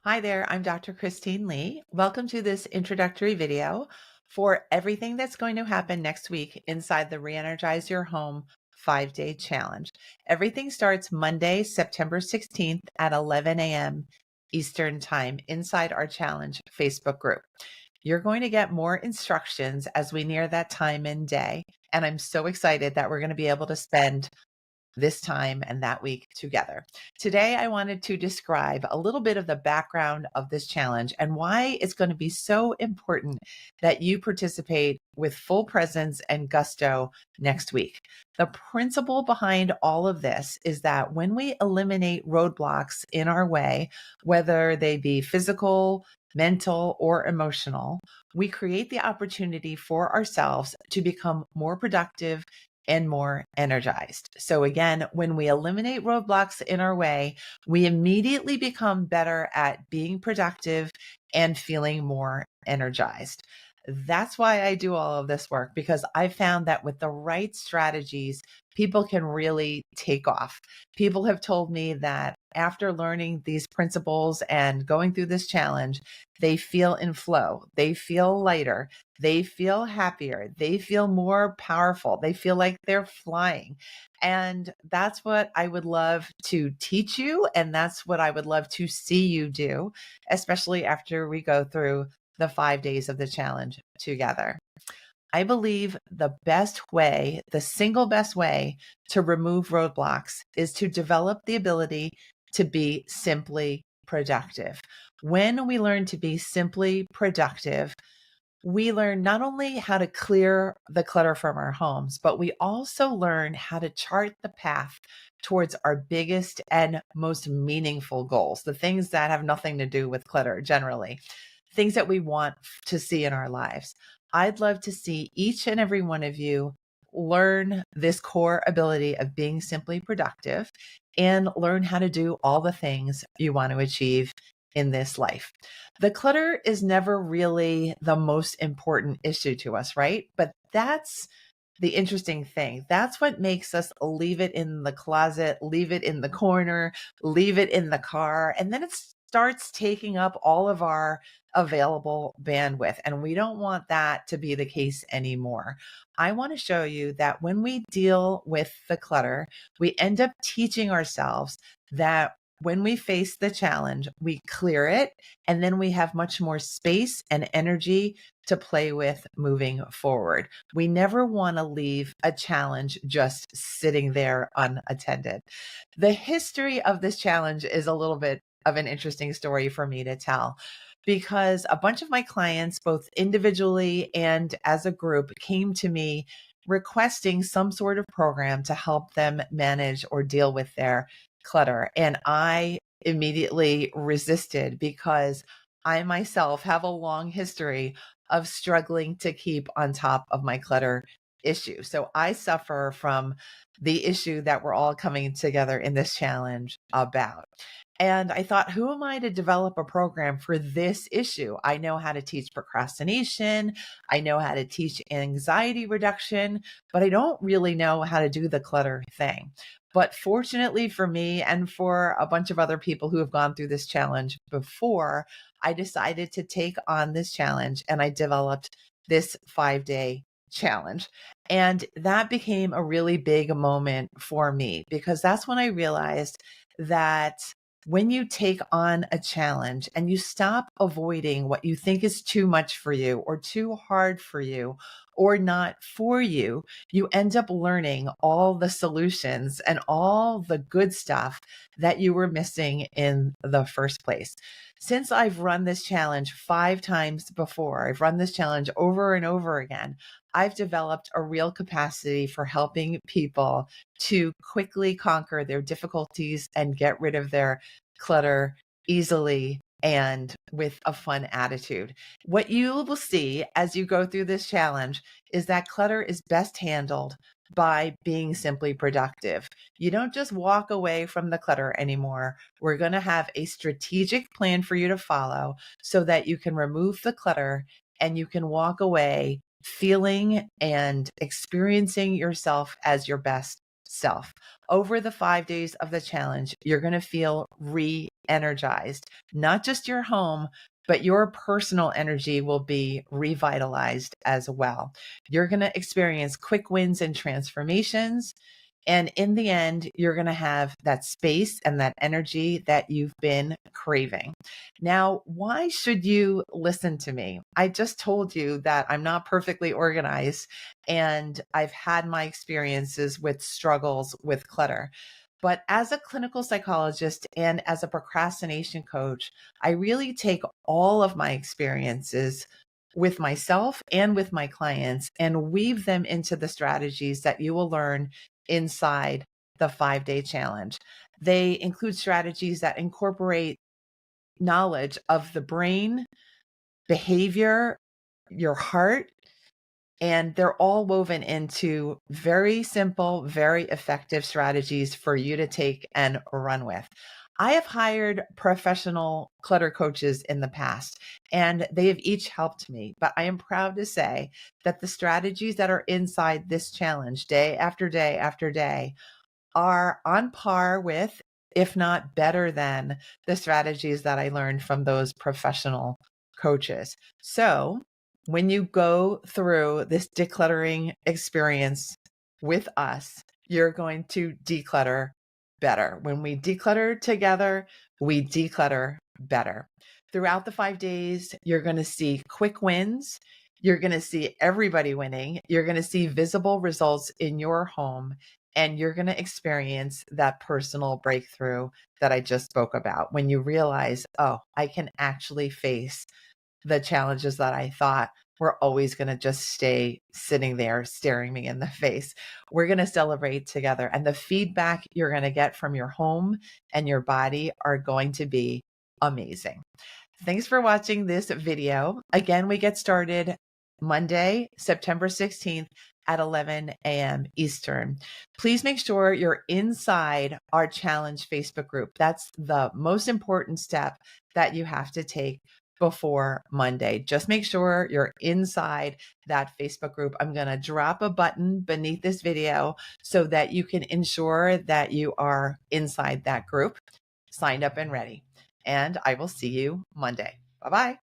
Hi there, I'm Dr. Christine Lee. Welcome to this introductory video for everything that's going to happen next week inside the Re-Energize Your Home 5-day challenge. Everything starts Monday, September 16th at 11 a.m. Eastern Time inside our challenge Facebook group. You're going to get more instructions as we near that time and day. And I'm so excited that we're going to be able to spend this time and that week together. Today, I wanted to describe a little bit of the background of this challenge and why it's going to be so important that you participate with full presence and gusto next week. The principle behind all of this is that when we eliminate roadblocks in our way, whether they be physical, mental, or emotional, we create the opportunity for ourselves to become more productive and more energized. So again, when we eliminate roadblocks in our way, we immediately become better at being productive and feeling more energized. That's why I do all of this work, because I found that with the right strategies, people can really take off. People have told me that after learning these principles and going through this challenge, they feel in flow, they feel lighter, they feel happier, they feel more powerful, they feel like they're flying. And that's what I would love to teach you. And that's what I would love to see you do, especially after we go through the 5 days of the challenge together. I believe the best way, the single best way to remove roadblocks is to develop the ability to be simply productive. When we learn to be simply productive, we learn not only how to clear the clutter from our homes, but we also learn how to chart the path towards our biggest and most meaningful goals, the things that have nothing to do with clutter generally, things that we want to see in our lives. I'd love to see each and every one of you learn this core ability of being simply productive and learn how to do all the things you want to achieve in this life. The clutter is never really the most important issue to us, right? But that's the interesting thing. That's what makes us leave it in the closet, leave it in the corner, leave it in the car, and then it starts taking up all of our available bandwidth. And we don't want that to be the case anymore. I want to show you that when we deal with the clutter, we end up teaching ourselves that when we face the challenge, we clear it, and then we have much more space and energy to play with moving forward. We never want to leave a challenge just sitting there unattended. The history of this challenge is a little bit of an interesting story for me to tell, because a bunch of my clients, both individually and as a group, came to me requesting some sort of program to help them manage or deal with their clutter. And I immediately resisted because I myself have a long history of struggling to keep on top of my clutter issue. So I suffer from the issue that we're all coming together in this challenge about. And I thought, who am I to develop a program for this issue? I know how to teach procrastination. I know how to teach anxiety reduction, but I don't really know how to do the clutter thing. But fortunately for me and for a bunch of other people who have gone through this challenge before, I decided to take on this challenge and I developed this 5-day challenge. And that became a really big moment for me, because that's when I realized that when you take on a challenge and you stop avoiding what you think is too much for you or too hard for you or not for you, you end up learning all the solutions and all the good stuff that you were missing in the first place. Since I've run this challenge 5 times before, I've run this challenge over and over again, I've developed a real capacity for helping people to quickly conquer their difficulties and get rid of their clutter easily and with a fun attitude. What you will see as you go through this challenge is that clutter is best handled by being simply productive. You don't just walk away from the clutter anymore. We're going to have a strategic plan for you to follow so that you can remove the clutter and you can walk away feeling and experiencing yourself as your best self. Over the 5 days of the challenge, you're going to feel re-energized. Not just your home, but your personal energy will be revitalized as well. You're going to experience quick wins and transformations. And in the end, you're going to have that space and that energy that you've been craving. Now, why should you listen to me? I just told you that I'm not perfectly organized and I've had my experiences with struggles with clutter. But as a clinical psychologist and as a procrastination coach, I really take all of my experiences with myself and with my clients and weave them into the strategies that you will learn inside the 5 day challenge. They include strategies that incorporate knowledge of the brain, behavior, your heart, and they're all woven into very simple, very effective strategies for you to take and run with. I have hired professional clutter coaches in the past, and they have each helped me. But I am proud to say that the strategies that are inside this challenge, day after day after day, are on par with, if not better than, the strategies that I learned from those professional coaches. So when you go through this decluttering experience with us, you're going to declutter better. When we declutter together, we declutter better. Throughout the 5 days, you're going to see quick wins. You're going to see everybody winning. You're going to see visible results in your home, and you're going to experience that personal breakthrough that I just spoke about when you realize, oh, I can actually face the challenges that I thought were always going to just stay sitting there staring me in the face. We're going to celebrate together, and the feedback you're going to get from your home and your body are going to be amazing. Thanks for watching this video. Again, we get started Monday, September 16th at 11 a.m. Eastern. Please make sure you're inside our challenge Facebook group. That's the most important step that you have to take before Monday. Just make sure you're inside that Facebook group. I'm going to drop a button beneath this video so that you can ensure that you are inside that group, signed up and ready. And I will see you Monday. Bye-bye.